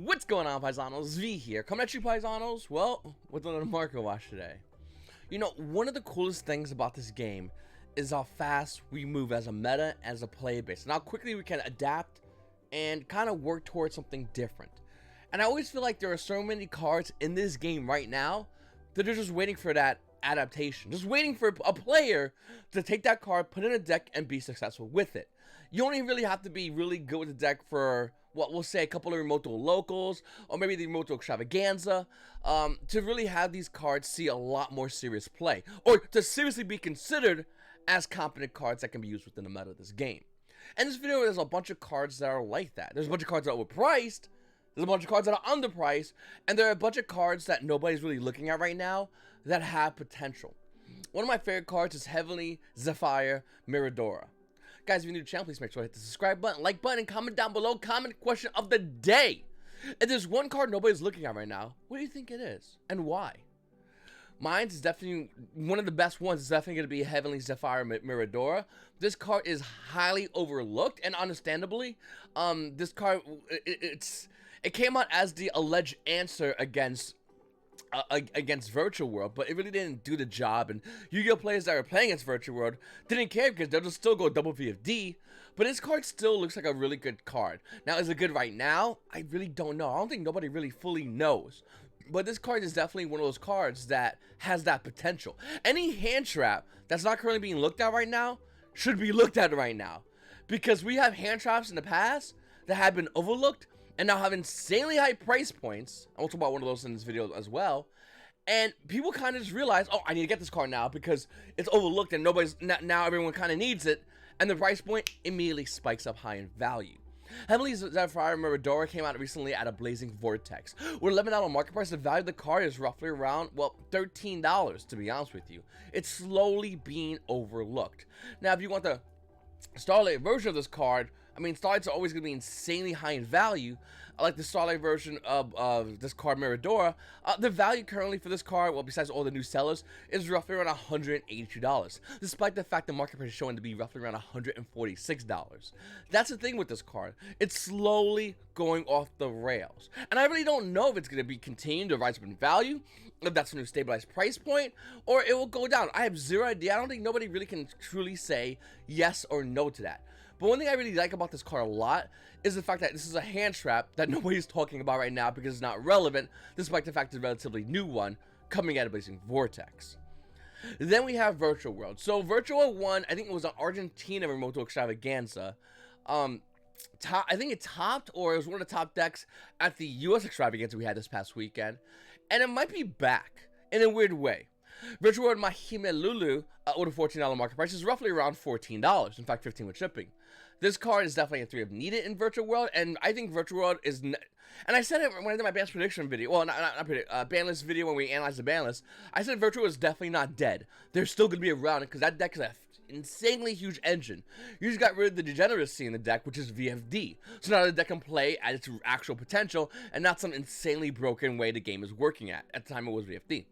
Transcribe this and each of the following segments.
What's going on, Paisanos? V here, coming at you, Paisanos, well, with another market watch today. You know, one of the coolest things about this game is how fast we move as a meta, as a player base, and how quickly we can adapt and kind of work towards something different. And I always feel like there are so many cards in this game right now that are just waiting for that adaptation, just waiting for a player to take that card, put it in a deck, and be successful with it. You only really have to be really good with the deck for what we'll say a couple of remote locals, or maybe the remote extravaganza, to really have these cards see a lot more serious play, or to seriously be considered as competent cards that can be used within the meta of this game. And this video, there's a bunch of cards that are like that. There's a bunch of cards that are overpriced, there's a bunch of cards that are underpriced, and there are a bunch of cards that nobody's really looking at right now that have potential. One of my favorite cards is Heavenly Zephyr Miradora. Guys, if you're new to the channel, please make sure to hit the subscribe button, like button, and comment down below. Comment question of the day. If there's one card nobody's looking at right now, what do you think it is, and why? Mine is definitely one of the best ones. It's definitely going to be Heavenly Zephyr Miradora. This card is highly overlooked, and understandably, this card it came out as the alleged answer against Virtual World, but it really didn't do the job, and Yu-Gi-Oh players that were playing against Virtual World didn't care because they'll just still go double VFD, but this card still looks like a really good card. Now, is it good right now? I really don't know. I don't think nobody really fully knows, but this card is definitely one of those cards that has that potential. Any hand trap that's not currently being looked at right now should be looked at right now, because we have hand traps in the past that have been overlooked and now have insanely high price points. I'll talk about one of those in this video as well. And people kind of just realize, oh, I need to get this card now because it's overlooked and now everyone kind of needs it. And the price point immediately spikes up high in value. Heavenly Zephyr Miradora came out recently at a blazing vortex. With $11 market price, the value of the card is roughly around, well, $13, to be honest with you. It's slowly being overlooked. Now, if you want the Starlight version of this card, I mean, Starlights are always going to be insanely high in value. Like the Starlight version of this card, Miradora, the value currently for this card, well, besides all the new sellers, is roughly around $182, despite the fact the market price is showing to be roughly around $146. That's the thing with this card. It's slowly going off the rails. And I really don't know if it's going to be continuing to rise up in value, if that's a new stabilized price point, or it will go down. I have zero idea. I don't think nobody really can truly say yes or no to that. But one thing I really like about this card a lot is the fact that this is a hand trap that nobody's talking about right now because it's not relevant, despite the fact it's a relatively new one coming out of Blazing Vortex. Then we have Virtual World. So Virtual World 1, I think it was an Argentina remote extravaganza. I think it topped, or it was one of the top decks at the US extravaganza we had this past weekend. And it might be back in a weird way. Virtual World Mahime Lulu with a $14 market price is roughly around $14, in fact $15 with shipping. This card is definitely a 3 of needed in Virtual World, and I think Virtual World is, and I said it when I did my ban prediction video, well, not ban list video when we analyzed the ban list, I said Virtual World is definitely not dead. They're still going to be around because that deck is an insanely huge engine. You just got rid of the degeneracy in the deck, which is VFD. So now the deck can play at its actual potential and not some insanely broken way the game is working at the time it was VFD.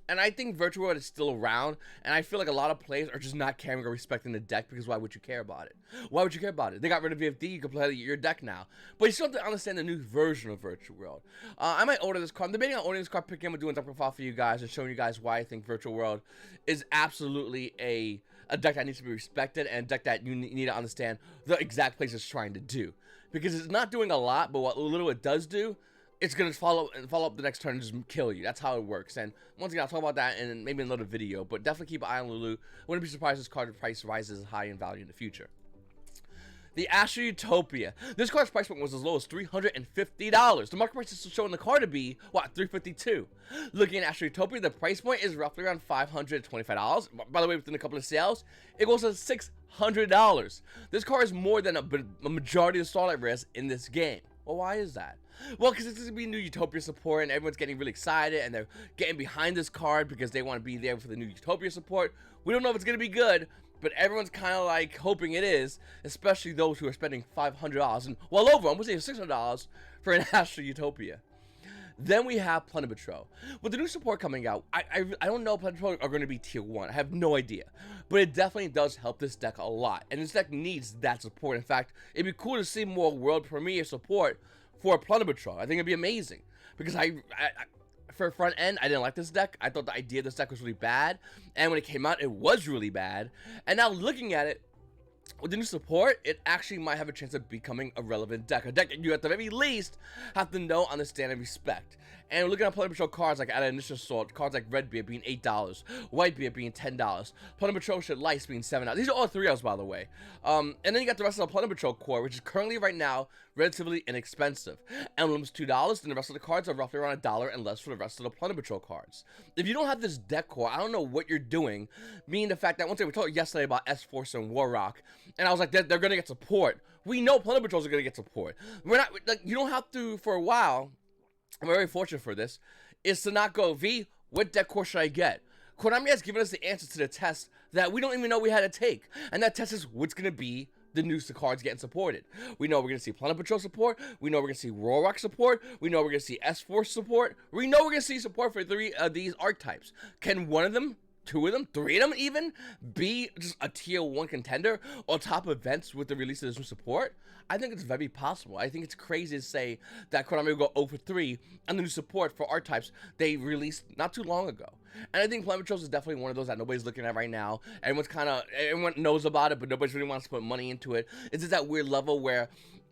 And I think Virtual World is still around, and I feel like a lot of players are just not caring or respecting the deck because why would you care about it? Why would you care about it? They got rid of VFD, you can play your deck now. But you still have to understand the new version of Virtual World. I might order this card. I'm debating on ordering this card, picking up and doing a profile for you guys and showing you guys why I think Virtual World is absolutely a deck that needs to be respected and a deck that you need to understand the exact place it's trying to do. Because it's not doing a lot, but what little it does do, it's going to follow up the next turn and just kill you. That's how it works. And once again, I'll talk about that in maybe another video. But definitely keep an eye on Lulu. Wouldn't be surprised if this card price rises high in value in the future. The Astro Utopia. This card's price point was as low as $350. The market price is showing the card to be, what, $352. Looking at Astro Utopia, the price point is roughly around $525. By the way, within a couple of sales, it goes to $600. This card is more than a majority of Starlight rares in this game. Well, why is that? Well, because it's going to be new Utopia support, and everyone's getting really excited, and they're getting behind this card because they want to be there for the new Utopia support. We don't know if it's going to be good, but everyone's kind of like hoping it is, especially those who are spending $500 and well over, I'm going to say $600 for an Astro Utopia. Then we have Planet Patrol. With the new support coming out, I don't know if Planet Patrol are going to be tier 1. I have no idea. But it definitely does help this deck a lot. And this deck needs that support. In fact, it'd be cool to see more world premiere support for a Plunder Patrol. I think it'd be amazing because for front end, I didn't like this deck. I thought the idea of this deck was really bad, and when it came out, it was really bad. And now looking at it, with the new support, it actually might have a chance of becoming a relevant deck. A deck that you at the very least have to know, understand, and respect. And we're looking at Plunder Patrol cards like at Initial Assault, cards like Redbeard being $8, Whitebeard being $10, Plunder Patrol Shit Lice being $7. These are all 3Ls, by the way. And then you got the rest of the Plunder Patrol core, which is currently right now relatively inexpensive. Emblems $2, and the rest of the cards are roughly around $1 and less for the rest of the Plunder Patrol cards. If you don't have this deck core, I don't know what you're doing. Meaning the fact that one thing we talked yesterday about S-Force and Warrock, and I was like, they're gonna get support. We know Plunder Patrols are gonna get support. We're not like, you don't have to for a while. I'm very fortunate for this, is to not go, V, what deck core should I get? Konami has given us the answer to the test that we don't even know we had to take. And that test is what's going to be the new cards getting supported. We know we're going to see Plunder Patrol support. We know we're going to see Warrock support. We know we're going to see S-Force support. We know we're going to see support for 3 of these archetypes. Can one of them, 2 of them, 3 of them even, be just a tier 1 contender on top of events with the release of this new support? I think it's very possible. I think it's crazy to say that Konami will go 0 for 3 on the new support for archetypes they released not too long ago. And I think Plunder Patrols is definitely one of those that nobody's looking at right now. Everyone knows about it, but nobody really wants to put money into it. It's just that weird level where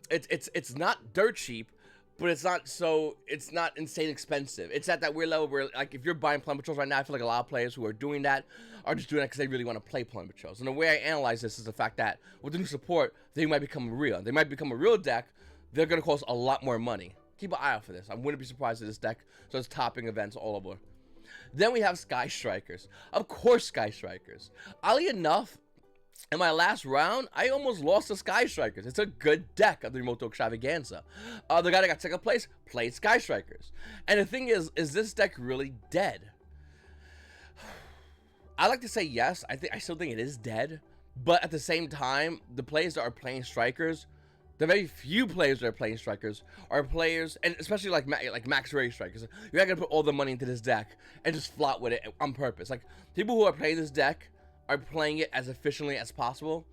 it's not dirt cheap, but it's not insane expensive. It's at that weird level where, like, if you're buying Plunder Patrols right now, I feel like a lot of players who are doing that are just doing that because they really want to play Plunder Patrols. And the way I analyze this is the fact that with the new support, they might become real. They might become a real deck. They're going to cost a lot more money. Keep an eye out for this. I wouldn't be surprised if this deck starts topping events all over. Then we have Sky Strikers. Of course, Sky Strikers. Oddly enough, in my last round, I almost lost to Sky Strikers. It's a good deck of the Remote Extravaganza. The guy that got second place played Sky Strikers. And the thing is this deck really dead? I like to say yes. I still think it is dead. But at the same time, the players that are playing Strikers, the very few players that are playing Strikers are players, and especially like Max Rarity Strikers. You're not going to put all the money into this deck and just flop with it on purpose. Like, people who are playing this deck are playing it as efficiently as possible,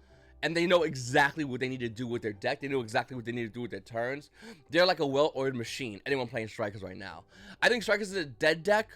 and they know exactly what they need to do with their deck. They know exactly what they need to do with their turns. They're like a well-oiled machine, anyone playing Strikers right now. I think Strikers is a dead deck,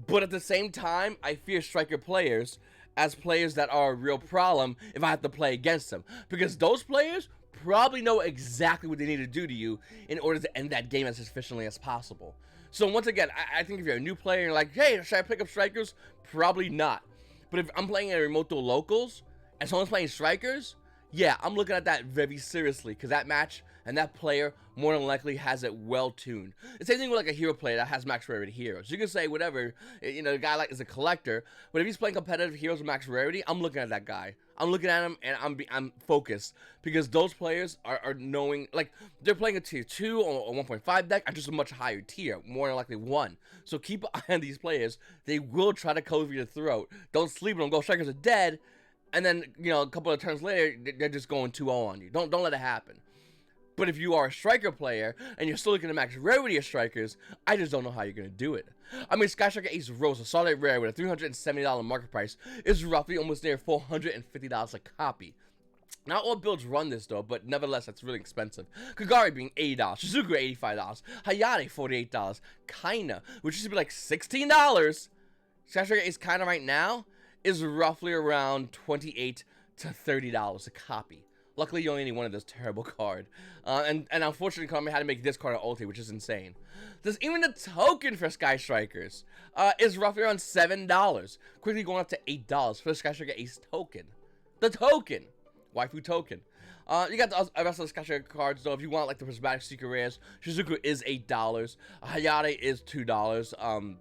but at the same time, I fear Striker players as players that are a real problem if I have to play against them, because those players probably know exactly what they need to do to you in order to end that game as efficiently as possible. So once again, I think if you're a new player and you're like, hey, should I pick up Strikers? Probably not. But if I'm playing at Remote Duel Locals and someone's playing Strikers, yeah, I'm looking at that very seriously, because that match and that player more than likely has it well tuned. The same thing with like a hero player that has max rarity heroes. You can say whatever, you know, the guy like is a collector, but if he's playing competitive heroes with max rarity, I'm looking at that guy. I'm looking at him and I'm focused, because those players are knowing, like, they're playing a tier 2 or 1.5 deck at just a much higher tier, more than likely 1. So keep an eye on these players. They will try to cover your throat. Don't sleep on them. Go Strikers are dead, and then, you know, a couple of turns later, they're just going 2-0 on you. Don't let it happen. But if you are a Striker player and you're still looking to max rarity of Strikers, I just don't know how you're going to do it. I mean, Sky Striker Ace Rose, a solid rare with a $370 market price, is roughly almost near $450 a copy. Not all builds run this though, but nevertheless, that's really expensive. Kagari being $80, Shizuku $85, Hayate $48, Kaina, which used to be like $16. Sky Striker Ace Kaina right now is roughly around $28 to $30 a copy. Luckily, you only need one of this terrible card. And unfortunately, Konami had to make this card an ulti, which is insane. There's even the token for Sky Strikers is roughly around $7. Quickly going up to $8 for the Sky Striker Ace token. The token! Waifu token. You got the rest of the Sky Striker cards, though. If you want, like, the Prismatic Secret Rares, Shizuku is $8. Hayate is $2.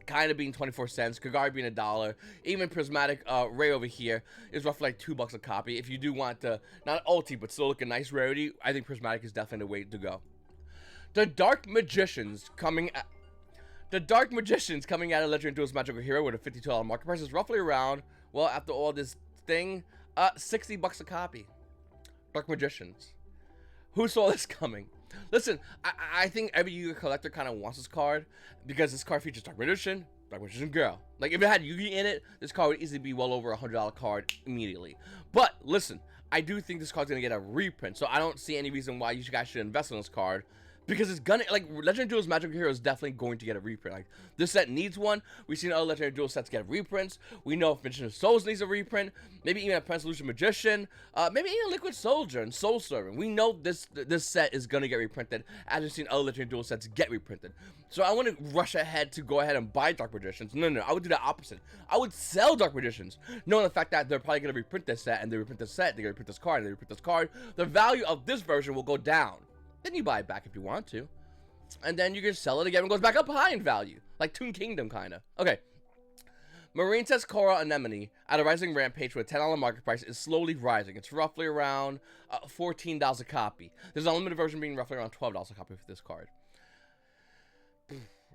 Kind of being 24 cents, Kagari being $1, even Prismatic Ray over here is roughly like $2 a copy. If you do want to, not ulti, but still look a nice rarity, I think Prismatic is definitely the way to go. The Dark Magicians coming at a Legendary Duelist Magical Hero with a $52 market price is roughly around, well, after all this thing, $60 a copy. Dark Magicians. Who saw this coming? Listen, I think every Yu-Gi-Oh collector kind of wants this card, because this card features Dark Magician Girl. Like, if it had Yu-Gi in it, this card would easily be well over a $100 card immediately. But listen, I do think this card's gonna get a reprint, so I don't see any reason why you guys should invest in this card, because it's gonna, like, Legendary Duels Magical Hero is definitely going to get a reprint. Like, this set needs one. We've seen other Legendary Duel sets get reprints. We know if Magician of Souls needs a reprint, maybe even a Translucent Magician, maybe even Liquid Soldier and Soul Servant. We know this set is gonna get reprinted, as we've seen other Legendary Duel sets get reprinted. So I want to rush ahead to go ahead and buy Dark Magicians. No, I would do the opposite. I would sell Dark Magicians, knowing the fact that they're probably gonna reprint this set, and they reprint this set, they're gonna reprint this card, and they reprint this card. The value of this version will go down. Then you buy it back if you want to. And then you can sell it again and it goes back up high in value. Like Toon Kingdom, kind of. Okay. Marine says Korra Anemone at a rising rampage with a $10 market price is slowly rising. It's roughly around $14 a copy. There's an unlimited version being roughly around $12 a copy for this card.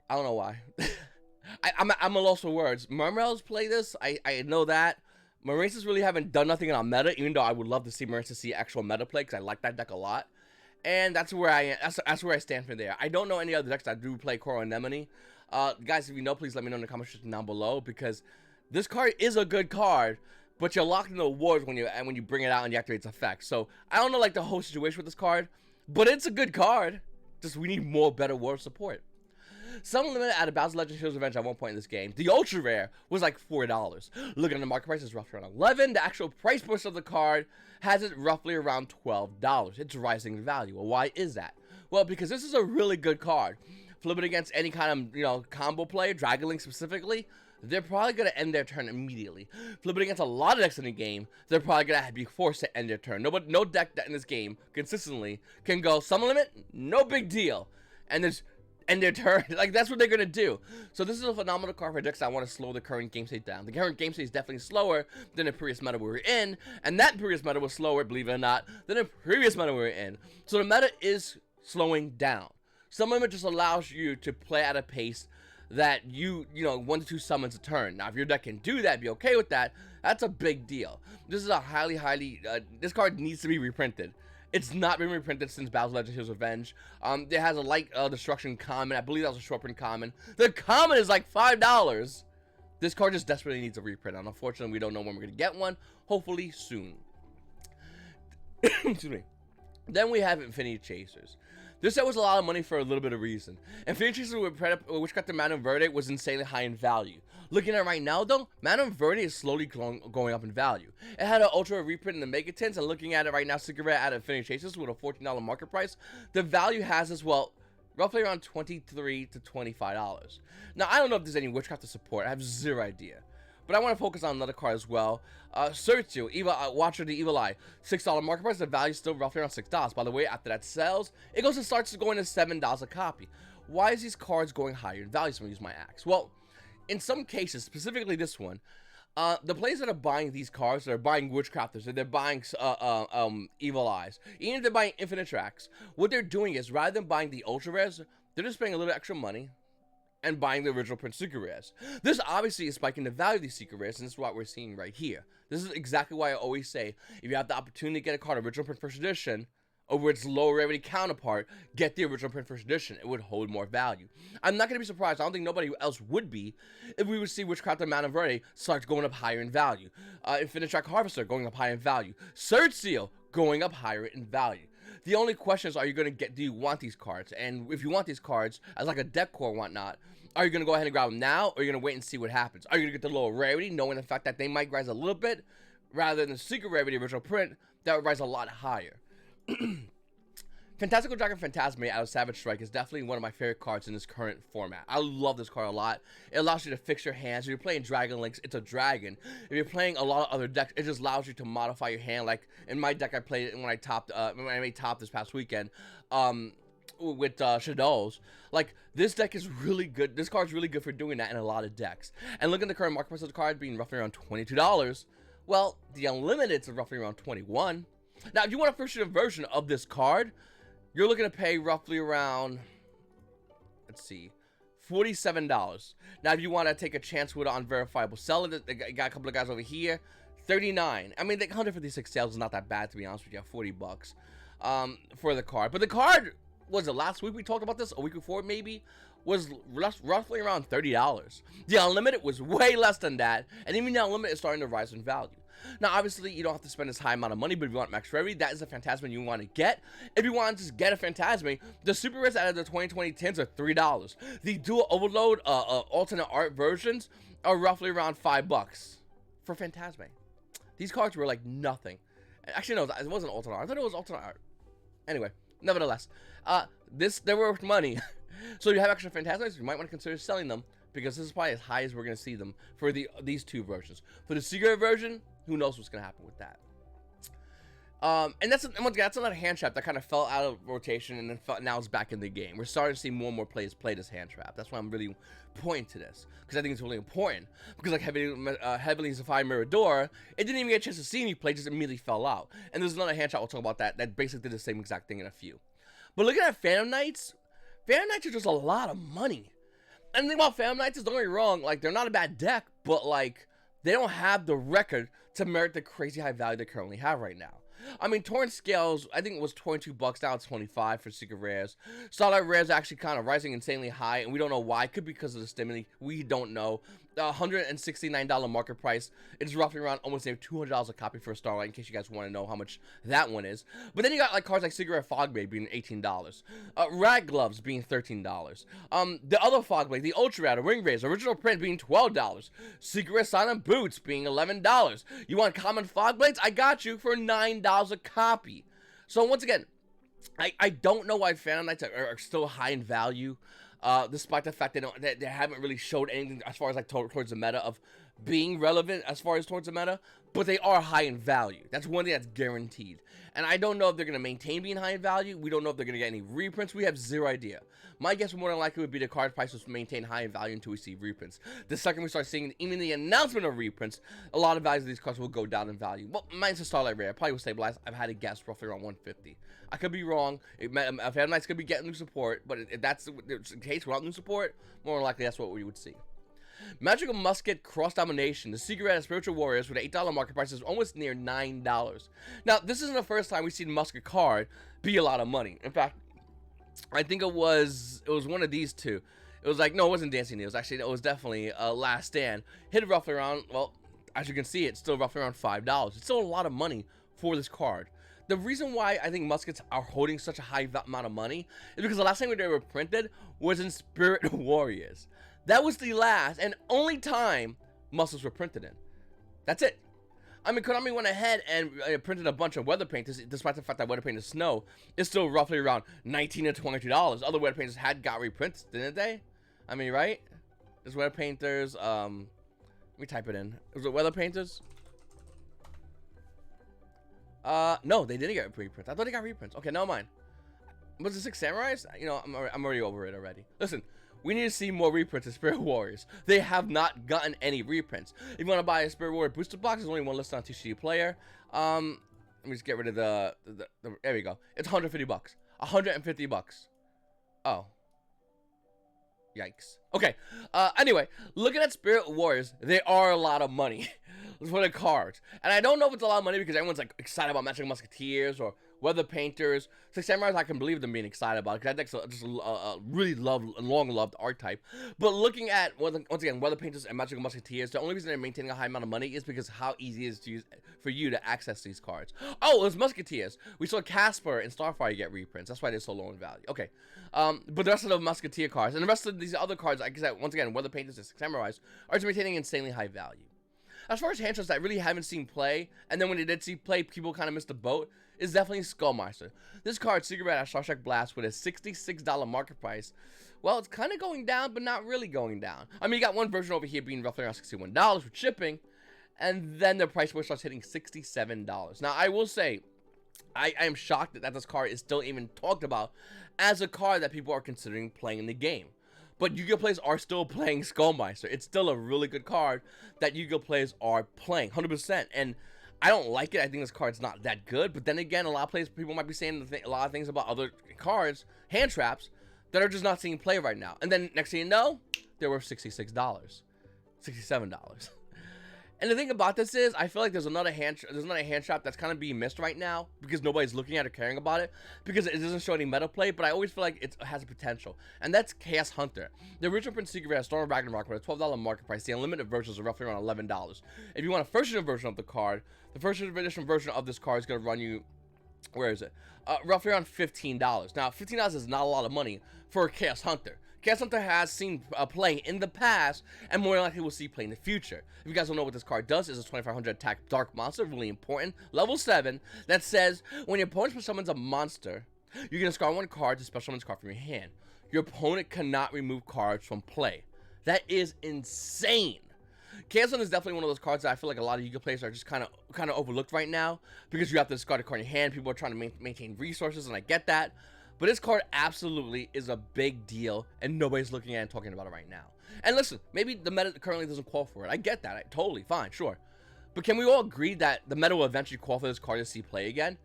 I don't know why. I'm a loss for words. Marmels play this. I know that. Marines really haven't done nothing on meta, even though I would love to see Marines see actual meta play, because I like that deck a lot. And that's where I that's where I stand from there. I don't know any other decks that do play Korra Anemone. Guys, if you know, please let me know in the comment section down below, because this card is a good card, but you're locked into awards when you bring it out and you activate its effects. So I don't know like the whole situation with this card, but it's a good card. Just we need more better war support. Some limited at a Bowser Legend Heroes Revenge at one point in this game. The ultra rare was like $4. Looking at the market price, it's roughly around $11. The actual price point of the card has it roughly around $12. It's rising in value. Well, why is that? Well, because this is a really good card. Flip it against any kind of, combo play, Dragon Link specifically, they're probably going to end their turn immediately. Flip it against a lot of decks in the game, they're probably going to be forced to end their turn. No deck that in this game consistently can go summon limit, no big deal, and there's end their turn. Like, that's what they're gonna do. So this is a phenomenal card for decks that want to slow the current game state down. The current game state is definitely slower than the previous meta we were in, and that previous meta was slower, believe it or not, than the previous meta we were in. So the meta is slowing down. Summon limit just allows you to play at a pace that you 1 to 2 summons a turn. Now, if your deck can do that, be okay with that, that's a big deal. This is a this card needs to be reprinted. It's not been reprinted since Bowser Legend Heroes Revenge. It has a light destruction common. I believe that was a short print common. The common is like $5. This card just desperately needs a reprint. And unfortunately, we don't know when we're going to get one. Hopefully soon. Excuse me. Then we have Infinity Chasers. This set was a lot of money for a little bit of reason. Infinity Chasers with Witchcraft Madame Verde was insanely high in value. Looking at it right now, though, Madame Verde is slowly going up in value. It had an ultra reprint in the Mega Tins, and looking at it right now, Cigarette at Infinity Chasers with a $14 market price, the value has as well roughly around $23 to $25. Now, I don't know if there's any Witchcraft to support. I have zero idea. But I want to focus on another card as well. Sertio, Watcher the Evil Eye, $6 market price. The value is still roughly around $6. By the way, after that sells, it starts going to $7 a copy. Why is these cards going higher in value? Someone use my axe. Well, in some cases, specifically this one, the players that are buying these cards, they're buying Witchcrafters, they're buying Evil Eyes, even if they're buying Infinite Tracks, what they're doing is, rather than buying the Ultra Rares, they're just paying a little extra money and buying the original print Secret Rares. This obviously is spiking the value of these Secret Rares, and this is what we're seeing right here. This is exactly why I always say, if you have the opportunity to get a card original print first edition over its low rarity counterpart, get the original print first edition. It would hold more value. I'm not going to be surprised, I don't think nobody else would be, if we would see Witchcraft and Madame Verde start going up higher in value. Infinite Track Harvester going up higher in value. Surge Seal going up higher in value. The only question is, do you want these cards? And if you want these cards as like a deck core or whatnot, are you going to go ahead and grab them now, or are you going to wait and see what happens? Are you going to get the lower rarity, knowing the fact that they might rise a little bit, rather than the secret rarity original print, that would rise a lot higher? Fantastical Dragon Fantasma out of Savage Strike is definitely one of my favorite cards in this current format. I love this card a lot. It allows you to fix your hands. If you're playing Dragon Links, it's a dragon. If you're playing a lot of other decks, it just allows you to modify your hand. Like in my deck, I played it when I made top this past weekend. With Shadows. Like, this deck is really good. This card's really good for doing that in a lot of decks. And look at the current market price of the card being roughly around $22. Well, the Unlimited's are roughly around $21. Now, if you want a first edition version of this card, you're looking to pay roughly around, let's see, $47. Now, if you want to take a chance with an unverifiable seller, they got a couple of guys over here, $39. I mean, the 156 sales is not that bad, to be honest with you. $40 for the card. But the card, was it last week we talked about this? A week before, maybe? Was roughly around $30. The Unlimited was way less than that, and even the Unlimited is starting to rise in value. Now, obviously, you don't have to spend this high amount of money, but if you want max rarity, that is the Fantasma you want to get. If you want to just get a Fantasma, the super rares out of the 2020 tins are $3. The dual overload alternate art versions are roughly around $5 for Fantasma. These cards were like nothing. Actually, no, it wasn't alternate art. I thought it was alternate art. Anyway, nevertheless, they're worth money. So if you have extra Fantasmas, you might want to consider selling them, because this is probably as high as we're going to see them for these two versions. For the secret version, who knows what's going to happen with that. And that's another hand trap that kind of fell out of rotation and then now it's back in the game. We're starting to see more and more players play this hand trap. That's why I'm really pointing to this, because I think it's really important. Because like Heavenly Sapphire Mirador, it didn't even get a chance to see me play, just immediately fell out. And there's another hand trap we'll talk about that basically did the same exact thing in a few. But looking at Phantom Knights are just a lot of money. And the thing about Phantom Knights is, don't get me wrong, like, they're not a bad deck, but, like, they don't have the record to merit the crazy high value they currently have right now. I mean, Torrent Scales, I think it was $22, now it's $25 for Secret Rares. Starlight Rares are actually kind of rising insanely high, and we don't know why. It could be because of the stimuli. We don't know. $169 market price. It's roughly around almost $200 a copy for a Starlight, in case you guys want to know how much that one is. But then you got like cards like Cigarette Fogblade being $18. Rag Gloves being $13. The other Fogblade, the Ultra Rad, Ring Rays, original print being $12. Cigarette Silent Boots being $11. You want common Fogblades? I got you for $9 a copy. So once again, I don't know why Phantom Knights are still high in value. Despite the fact they haven't really showed anything as far as like towards the meta of being relevant as far as towards the meta, but they are high in value. That's one thing that's guaranteed. And I don't know if they're going to maintain being high in value. We don't know if they're going to get any reprints. We have zero idea. My guess more than likely would be the card prices maintain high in value until we see reprints. The second we start seeing even the announcement of reprints, a lot of values of these cards will go down in value. Well, mine's a Starlight Rare. Probably will stabilize. I've had a guess roughly around 150. I could be wrong. Phantom Knights could be getting new support, but if that's the case without new support, more than likely that's what we would see. Magical Musket Cross Domination. The Secret Red Spiritual Warriors with an $8 market price is almost near $9. Now, this isn't the first time we've seen Musket card be a lot of money. In fact, I think it was one of these two. It was like, no, it wasn't Dancing Needles. Actually, it was definitely Last Stand. Hit roughly around, well, as you can see, it's still roughly around $5. It's still a lot of money for this card. The reason why I think muskets are holding such a high amount of money is because the last time they were printed was in Spirit Warriors. That was the last and only time muskets were printed in. That's it. I mean, Konami went ahead and printed a bunch of weather painters, despite the fact that weather painted snow is still roughly around $19 to $22. Other weather painters got reprints, didn't they? I mean, right? There's weather painters. Let me type it in. Was it weather painters? No, they didn't get reprints. I thought they got reprints. Okay, never mind. Was it 6 Samurais? You know, I'm already over it already. Listen, we need to see more reprints of Spirit Warriors. They have not gotten any reprints. If you want to buy a Spirit Warrior booster box, there's only one listed on TCG Player. Let me just get rid of the there we go. It's $150. $150. Oh. Yikes. Okay. Anyway, looking at Spirit Warriors, they are a lot of money for the cards. And I don't know if it's a lot of money because everyone's like excited about Magic Musketeers or Weather Painters. 6 Samurais, I can believe them being excited about it because that deck's just a really long-loved archetype. But looking at, once again, Weather Painters and Magic Musketeers, the only reason they're maintaining a high amount of money is because how easy it is to use for you to access these cards. Oh, it was Musketeers. We saw Casper and Starfire get reprints. That's why they're so low in value. Okay. But the rest of the Musketeer cards and the rest of these other cards, like I said, once again, Weather Painters and 6 Samurais, are just maintaining insanely high value. As far as hand shows that I really haven't seen play, and then when they did see play, people kind of missed the boat, is definitely Skullmeister. This card, Secret Red Starstruck Blast, with a $66 market price. Well, it's kind of going down, but not really going down. I mean, you got one version over here being roughly around $61 with shipping, and then the price point starts hitting $67. Now, I will say, I am shocked that this card is still even talked about as a card that people are considering playing in the game. But Yu-Gi-Oh! Players are still playing Skullmeister. It's still a really good card that Yu-Gi-Oh! Players are playing, 100%. And I don't like it. I think this card's not that good. But then again, a lot of players, people might be saying a lot of things about other cards, hand traps, that are just not seeing play right now. And then next thing you know, they're worth $66, $67. And the thing about this is, I feel like there's another hand shop that's kind of being missed right now because nobody's looking at or caring about it because it doesn't show any meta play. But I always feel like it has a potential, and that's Chaos Hunter. The original print secret rare Storm of Ragnarok with a $12 market price. The unlimited versions are roughly around $11. If you want a first edition version of the card, the first edition version of this card is going to run you, where is it? Roughly around $15. Now, $15 is not a lot of money for a Chaos Hunter. Chaos Hunter has seen play in the past, and more likely we'll see play in the future. If you guys don't know what this card does, it's a 2500 attack dark monster, really important, level 7, that says, when your opponent summons a monster, you're going to discard one card to special summon this card from your hand. Your opponent cannot remove cards from play. That is insane. Chaos Hunter is definitely one of those cards that I feel like a lot of Yu-Gi-Oh players are just kind of overlooked right now, because you have to discard a card in your hand, people are trying to maintain resources, and I get that. But this card absolutely is a big deal, and nobody's looking at it and talking about it right now. And listen, maybe the meta currently doesn't call for it. I get that. Totally fine, sure. But can we all agree that the meta will eventually call for this card to see play again?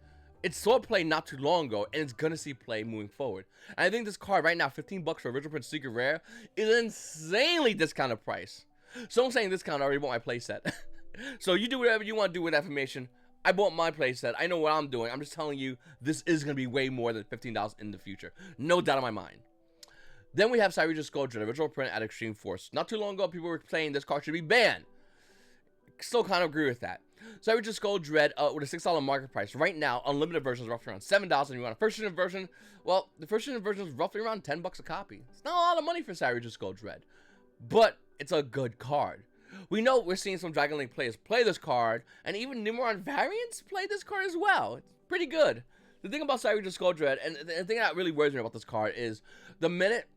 It saw play not too long ago, and it's going to see play moving forward. And I think this card right now, $15 for original print secret rare, is an insanely discounted price. So I'm saying discount, I already bought my playset. So you do whatever you want to do with that information. I bought my playset. I know what I'm doing. I'm just telling you, this is going to be way more than $15 in the future. No doubt in my mind. Then we have Cyberjust Gold Dread, original print at Extreme Force. Not too long ago, people were saying this card should be banned. Still kind of agree with that. Cyberjust Gold Dread with a $6 market price. Right now, unlimited version is roughly around $7. And you want a first edition version, well, the first edition version is roughly around $10 a copy. It's not a lot of money for Cyberjust Gold Dread, but it's a good card. We know we're seeing some Dragon Link players play this card, and even Nimron variants play this card as well. It's pretty good. The thing about Cyberjust Gold Dread, and the thing that really worries me about this card is the minute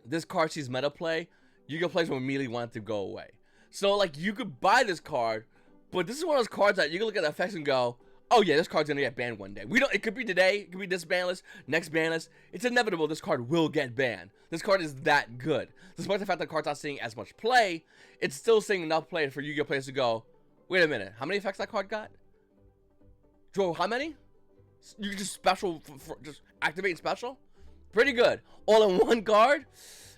this card sees meta play, Yu-Gi-Oh players will immediately want it to go away. So, like, you could buy this card, but this is one of those cards that you can look at the effects and go, oh yeah, this card's gonna get banned one day. It could be today, it could be this ban list, next ban list. It's inevitable this card will get banned. This card is that good. Despite the fact that the card's not seeing as much play, it's still seeing enough play for Yu-Gi-Oh players to go, wait a minute, how many effects that card got? Joe, how many? You can just special, just activate special? Pretty good. All in one card?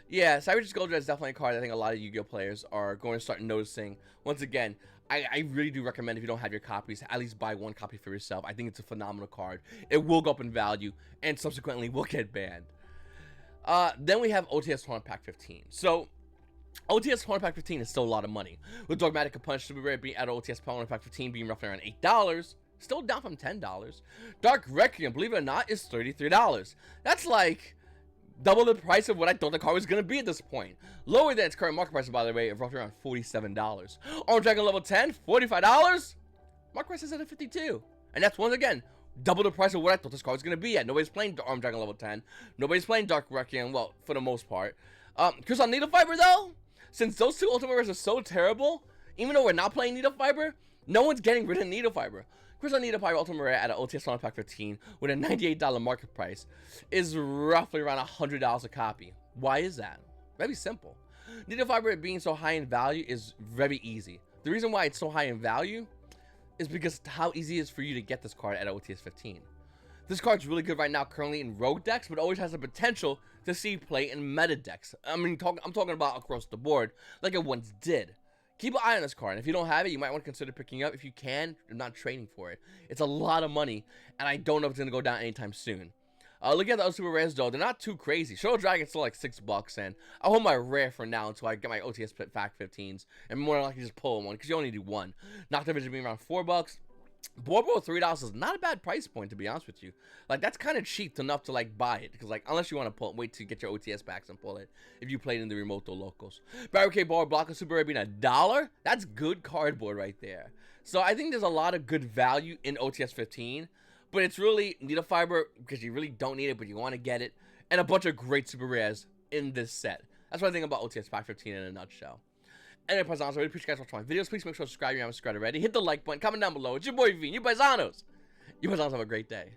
Yeah, Cyberjust Gold Dread is definitely a card I think a lot of Yu-Gi-Oh players are going to start noticing. Once again, I really do recommend if you don't have your copies, at least buy one copy for yourself. I think it's a phenomenal card. It will go up in value, and subsequently will get banned. Then we have OTS Tournament Pack 15. So, OTS Tournament Pack 15 is still a lot of money. With Dogmatic Punch Super Rare being at OTS Tournament Pack 15 being roughly around $8, still down from $10. Dark Requiem, believe it or not, is $33. That's like double the price of what I thought the card was going to be at this point. Lower than its current market price, by the way, of roughly around $47. Orange Dragon level 10, $45. Market price is at a $52. And that's, once again, double the price of what I thought this card was going to be at. Nobody's playing Orange Dragon level 10. Nobody's playing Dark Requiem, well, for the most part. Crystal Needle Fiber, though, since those two Ultimate Rares are so terrible, even though we're not playing Needle Fiber, no one's getting rid of Needle Fiber. Crystal Needle Fiber Ultimate Rare at an OTS Tournament Pack 15 with a $98 market price is roughly around $100 a copy. Why is that? Very simple. Needle Fiber being so high in value is very easy. The reason why it's so high in value is because how easy it is for you to get this card at OTS 15. This card's really good right now currently in rogue decks, but always has the potential to see play in meta decks. I'm talking about across the board, like it once did. Keep an eye on this card, and if you don't have it, you might want to consider picking it up. If you can, you're not trading for it. It's a lot of money, and I don't know if it's going to go down anytime soon. Looking at the other super rares, though, they're not too crazy. Shadow Dragon's still like $6, and I'll hold my rare for now until I get my OTS Pack 15s, and more than likely just pull one, because you only do one. Nocturne Vision being around $4. Borbo $3 is not a bad price point, to be honest with you. Like, that's kind of cheap enough to like buy it, because like unless you want to pull, wait to get your OTS packs and pull it if you played in the remote or locals. Barricade Bar Blocker Super Rare being $1, that's good cardboard right there. So I think there's a lot of good value in OTS 15, but it's really Needle Fiber because you really don't need it, but you want to get it, and a bunch of great super rares in this set. That's what I think about OTS Pack 15 in a nutshell. Anyway, Paisanos, I really appreciate you guys watching my videos. Please make sure to subscribe if you haven't subscribed already. Hit the like button, comment down below. It's your boy V, and you Paisanos. You Paisanos have a great day.